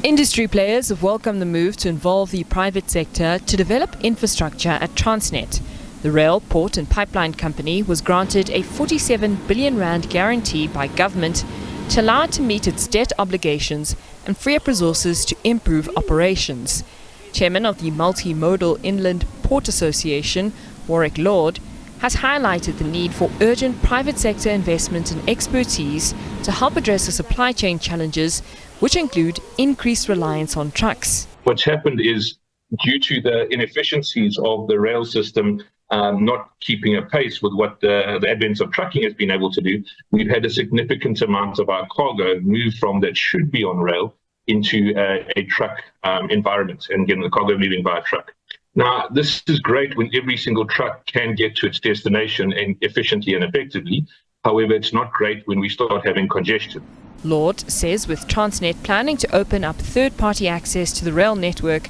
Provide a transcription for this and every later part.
Industry players have welcomed the move to involve the private sector to develop infrastructure at Transnet. The rail, port and pipeline company was granted a 47 billion rand guarantee by government to allow it to meet its debt obligations and free up resources to improve operations. Chairman of the Multimodal Inland Port Association, Warwick Lord, has highlighted the need for urgent private sector investment and expertise to help address the supply chain challenges, which include increased reliance on trucks. What's happened is, due to the inefficiencies of the rail system not keeping a pace with what the advent of trucking has been able to do, we've had a significant amount of our cargo move from that should be on rail into a truck environment, and again, the cargo moving by a truck. Now, this is great when every single truck can get to its destination and efficiently and effectively. However, it's not great when we start having congestion. Lord says with Transnet planning to open up third-party access to the rail network,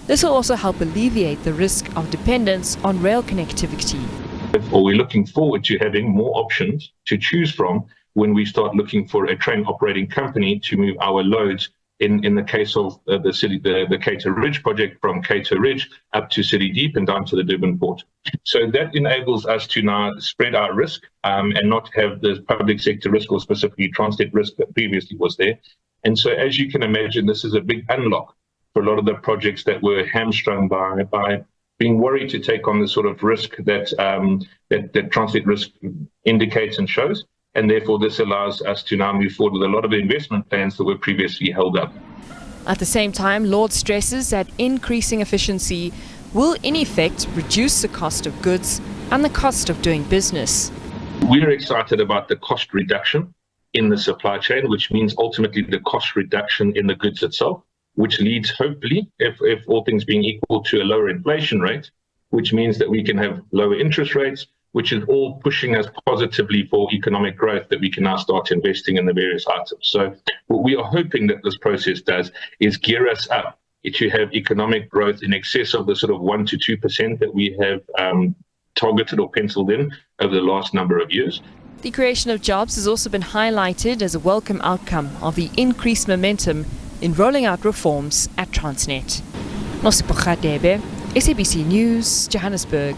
this will also help alleviate the risk of dependence on rail connectivity. We're looking forward to having more options to choose from when we start looking for a train operating company to move our loads. In the case of the Cato Ridge project, from Cato Ridge up to City Deep and down to the Durban port. So that enables us to now spread our risk and not have the public sector risk, or specifically Transnet risk that previously was there. And so, as you can imagine, this is a big unlock for a lot of the projects that were hamstrung by being worried to take on the sort of risk that Transnet risk indicates and shows. And therefore, this allows us to now move forward with a lot of investment plans that were previously held up. At the same time, Lord stresses that increasing efficiency will in effect reduce the cost of goods and the cost of doing business. We're excited about the cost reduction in the supply chain, which means ultimately the cost reduction in the goods itself, which leads, hopefully, if all things being equal, to a lower inflation rate, which means that we can have lower interest rates, which is all pushing us positively for economic growth, that we can now start investing in the various items. So what we are hoping that this process does is gear us up to have economic growth in excess of the sort of 1 to 2% that we have targeted or penciled in over the last number of years. The creation of jobs has also been highlighted as a welcome outcome of the increased momentum in rolling out reforms at Transnet. Nosipho Khadebe, SABC News, Johannesburg.